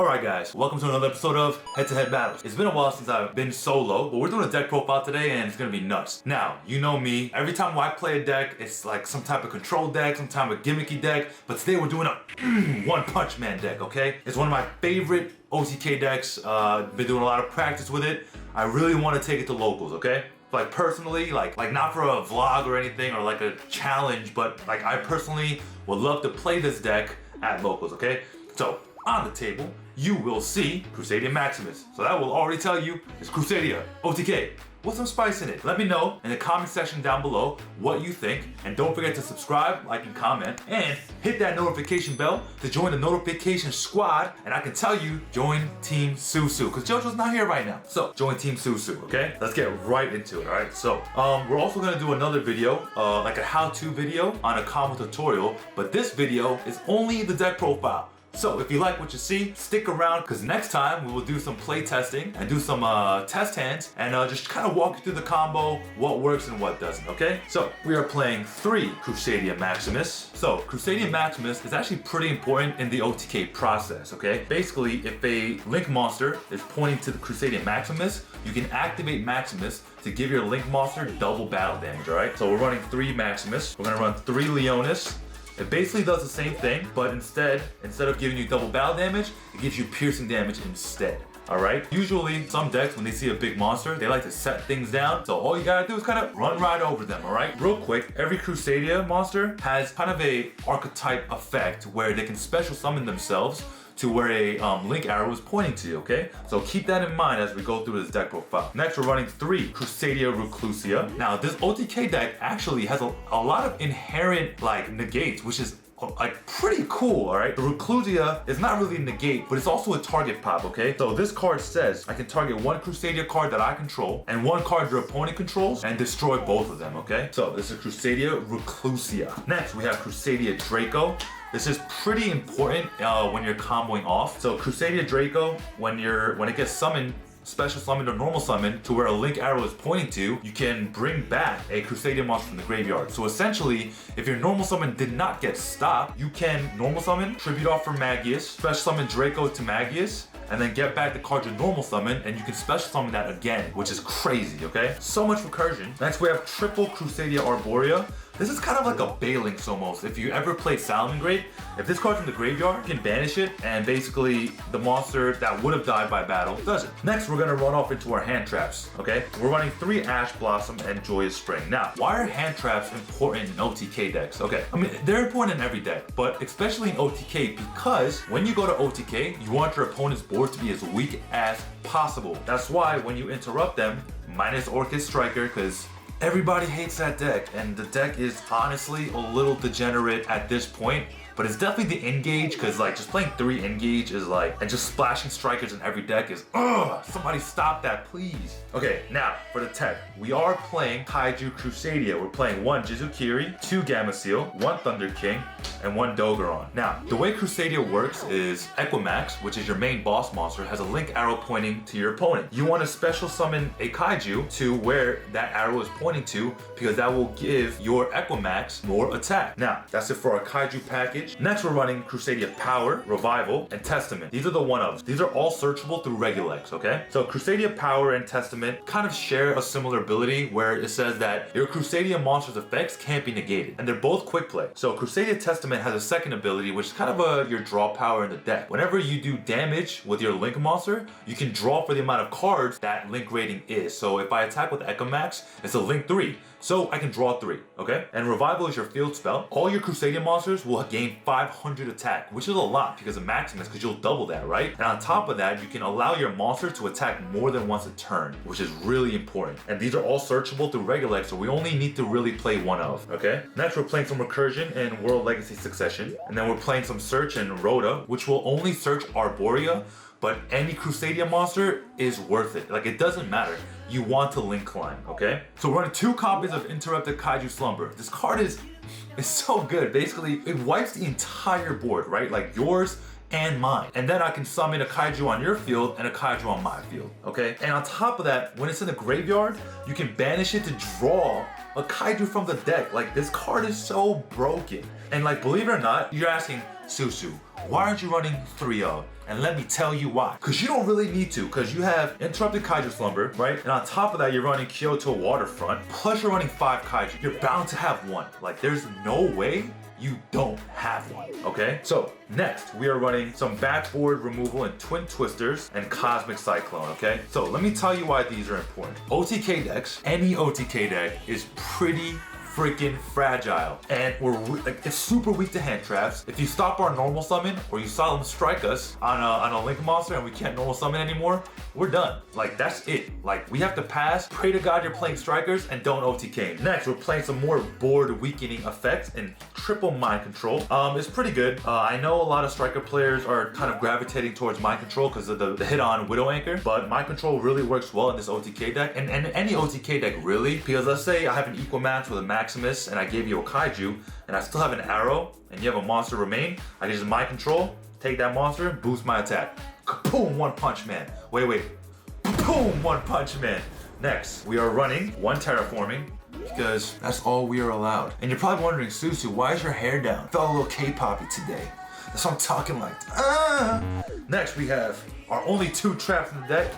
Alright guys, welcome to another episode of Head-to-Head Battles. It's been a while since I've been solo, but we're doing a deck profile today and it's gonna be nuts. Now, you know me, every time I play a deck, it's like some type of control deck, some type of gimmicky deck, but today we're doing a One Punch Man deck, okay? It's one of my favorite OTK decks, been doing a lot of practice with it. I really want to take it to locals, okay? Like personally, like not for a vlog or anything or like a challenge, but like I personally would love to play this deck at locals, okay? So, on the table, you will see Crusadia Maximus. So that will already tell you it's Crusadia OTK with some spice in it. Let me know in the comment section down below what you think, and don't forget to subscribe, like, and comment, and hit that notification bell to join the notification squad. And I can tell you, join Team Susu, because JoJo's not here right now. So join Team Susu, okay? Let's get right into it, all right? So we're also gonna do another video, like a how-to video on a combo tutorial, but this video is only the deck profile. So if you like what you see, stick around, because next time we will do some play testing and do some test hands and just kind of walk you through the combo, what works and what doesn't, okay? So we are playing 3 Crusadia Maximus. So Crusadia Maximus is actually pretty important in the OTK process, okay? Basically, if a Link monster is pointing to the Crusadia Maximus, you can activate Maximus to give your Link monster double battle damage, all right? So we're running 3 Maximus. We're gonna run 3 Leonis. It basically does the same thing, but instead of giving you double battle damage, it gives you piercing damage instead. Alright? Usually, some decks, when they see a big monster, they like to set things down. So all you gotta do is kind of run right over them, alright? Real quick, every Crusadia monster has kind of a archetype effect where they can special summon themselves to where a link arrow is pointing to you, okay? So keep that in mind as we go through this deck profile. Next, we're running 3 Crusadia Reclusia. Now, this OTK deck actually has a lot of inherent like negates, which is like pretty cool, all right? The Reclusia is not really a negate, but it's also a target pop, okay? So this card says I can target 1 Crusadia card that I control and 1 card your opponent controls and destroy both of them, okay? So this is Crusadia Reclusia. Next, we have Crusadia Draco. This is pretty important when you're comboing off. So Crusadia Draco, when it gets summoned, special summoned or normal summoned to where a link arrow is pointing to, you can bring back a Crusadia monster from the graveyard. So essentially, if your normal summon did not get stopped, you can normal summon, tribute off for Magius, special summon Draco to Magius, and then get back the card you normal summon, and you can special summon that again, which is crazy, okay? So much recursion. Next, we have triple Crusadia Arborea. This is kind of like a Balinx almost. If you ever played Salamangreat, if this card's in the graveyard, you can banish it, and basically the monster that would have died by battle does it. Next, we're gonna run off into our hand traps, okay? We're running 3 Ash Blossom and Joyous Spring. Now, why are hand traps important in OTK decks? Okay, I mean, they're important in every deck, but especially in OTK because when you go to OTK, you want your opponent's board to be as weak as possible. That's why when you interrupt them, minus Orchid Striker, because everybody hates that deck, and the deck is honestly a little degenerate at this point, but it's definitely the Engage, because like just playing 3 Engage is like, and just splashing strikers in every deck is, ugh, somebody stop that, please. Okay, now for the tech. We are playing Kaiju Crusadia. We're playing 1 Jizukiri, 2 Gameciel, 1 Thunder King, and 1 Dogeron. Now, the way Crusadia works is Equimax, which is your main boss monster, has a link arrow pointing to your opponent. You want to special summon a Kaiju to where that arrow is pointing to, because that will give your Equimax more attack. Now, that's it for our Kaiju package. Next, we're running Crusadia Power, Revival, and Testament. These are the one-ofs. These are all searchable through Regulex, okay? So Crusadia Power and Testament kind of share a similar ability where it says that your Crusadia monster's effects can't be negated, and they're both quick play. So Crusadia Testament has a second ability, which is kind of your draw power in the deck. Whenever you do damage with your Link monster, you can draw for the amount of cards that Link rating is. So if I attack with Equimax, it's a Link 3. So I can draw 3, okay? And Revival is your field spell. All your Crusadia monsters will gain 500 attack, which is a lot because of Maximus, because you'll double that, right? And on top of that, you can allow your monster to attack more than once a turn, which is really important. And these are all searchable through Regulex, so we only need to really play one of, okay? Next, we're playing some Recursion and World Legacy Succession. And then we're playing some Search and Rhoda, which will only search Arborea, but any Crusadia monster is worth it. Like, it doesn't matter. You want to link climb, okay? So we're running 2 copies of Interrupted Kaiju Slumber. This card is so good. Basically, it wipes the entire board, right? Like yours and mine. And then I can summon a Kaiju on your field and a Kaiju on my field, okay? And on top of that, when it's in the graveyard, you can banish it to draw a Kaiju from the deck. Like, this card is so broken. And like, believe it or not, you're asking, Susu, why aren't you running 3 of? And let me tell you why. Because you don't really need to, because you have Interrupted Kaiju Slumber, right? And on top of that, you're running Kyoto Waterfront, plus you're running 5 Kaiju. You're bound to have one. Like, there's no way you don't have one, okay? So next, we are running some backboard removal and Twin Twisters and Cosmic Cyclone, okay? So let me tell you why these are important. OTK decks, any OTK deck is pretty freaking fragile, and it's super weak to hand traps. If you stop our normal summon or you solemn strike us on a link monster and we can't normal summon anymore, we're done. Like, that's it. Like, we have to pass, pray to God you're playing strikers, and don't OTK. Next, we're playing some more board weakening effects and triple mind control. It's pretty good. I know a lot of striker players are kind of gravitating towards mind control because of the hit on Widow Anchor, but mind control really works well in this OTK deck, and any OTK deck really, because let's say I have an equal match with a Maximus and I gave you a Kaiju and I still have an arrow and you have a monster remain, I can just mind control, take that monster, boost my attack. Kaboom, One Punch Man. Wait. Boom, One Punch Man. Next, we are running 1 terraforming because that's all we are allowed. And you're probably wondering, Susu, why is your hair down? Felt a little K-poppy today. That's what I'm talking like. Next, we have our only 2 traps in the deck,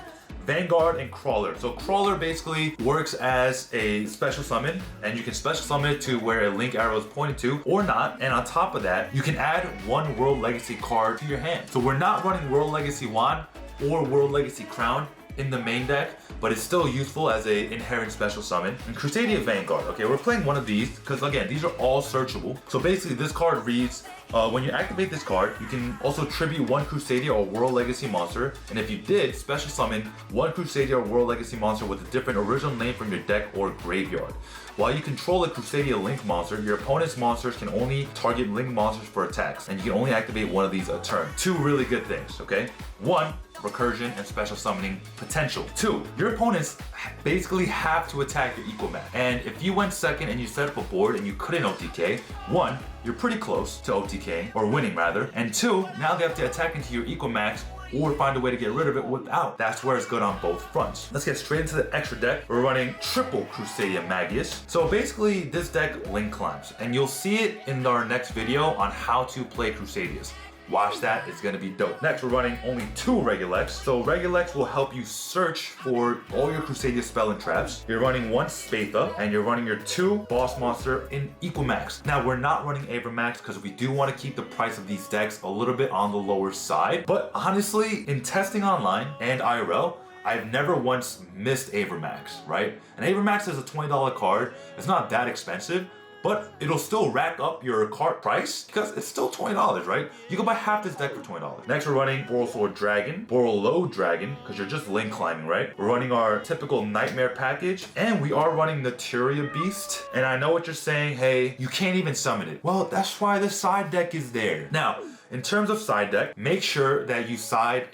Vanguard and Crawler. So Crawler basically works as a special summon, and you can special summon it to where a link arrow is pointed to or not. And on top of that, you can add 1 World Legacy card to your hand. So we're not running World Legacy Wand or World Legacy Crown in the main deck, but it's still useful as a inherent special summon. And Crusadia Vanguard, okay, we're playing one of these because again, these are all searchable. So basically this card reads, when you activate this card, you can also tribute 1 Crusadia or World Legacy monster, and if you did, special summon 1 Crusadia or World Legacy monster with a different original name from your deck or graveyard. While you control a Crusadia Link monster, your opponent's monsters can only target Link monsters for attacks, and you can only activate 1 of these a turn. 2 really good things, okay? 1, recursion and special summoning potential. 2, your opponents basically have to attack your equal match. And if you went second and you set up a board and you couldn't OTK, 1, you're pretty close to OTK, or winning rather. And 2, now they have to attack into your equal max or find a way to get rid of it without. That's where it's good on both fronts. Let's get straight into the extra deck. We're running triple Crusadia Magius. So basically this deck link climbs, and you'll see it in our next video on how to play Crusadias. Watch that, it's gonna be dope. Next, we're running only 2 Regulex. So Regulex will help you search for all your Crusadia spell and traps. You're running 1 Spatha, and you're running your 2 boss monster in equal max. Now, we're not running Avermax because we do want to keep the price of these decks a little bit on the lower side. But honestly, in testing online and IRL, I've never once missed Avermax, right? And Avermax is a $20 card. It's not that expensive, but it'll still rack up your cart price because it's still $20, right? You can buy half this deck for $20. Next, we're running Borrelsword Dragon, Borrellow Dragon, because you're just link climbing, right? We're running our typical Nightmare package, and we are running Naturia Beast. And I know what you're saying, hey, you can't even summon it. Well, that's why the side deck is there. Now, in terms of side deck, make sure that you side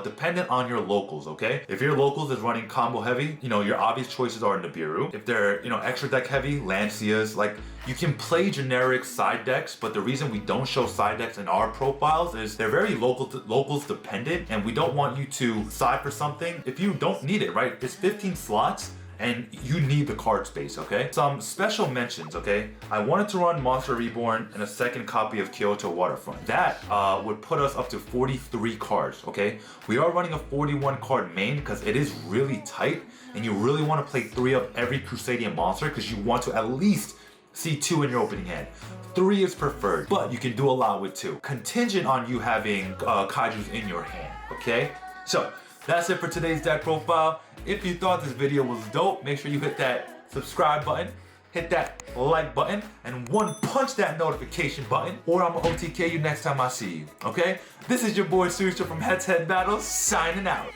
dependent on your locals, okay? If your locals is running combo heavy, you know, your obvious choices are Nibiru. If they're, you know, extra deck heavy, Lancias, like, you can play generic side decks, but the reason we don't show side decks in our profiles is they're very locals dependent, and we don't want you to side for something if you don't need it, right? It's 15 slots, and you need the card space, okay? Some special mentions, okay? I wanted to run Monster Reborn and a second copy of Kyoto Waterfront. That would put us up to 43 cards, okay? We are running a 41 card main because it is really tight, and you really want to play 3 of every Crusadian monster because you want to at least see 2 in your opening hand. 3 is preferred, but you can do a lot with 2. Contingent on you having Kaijus in your hand, okay? So, that's it for today's deck profile. If you thought this video was dope, make sure you hit that subscribe button, hit that like button, and punch that notification button, or I'm gonna OTK you next time I see you, okay? This is your boy Sushi from HeadToHead Battles, signing out.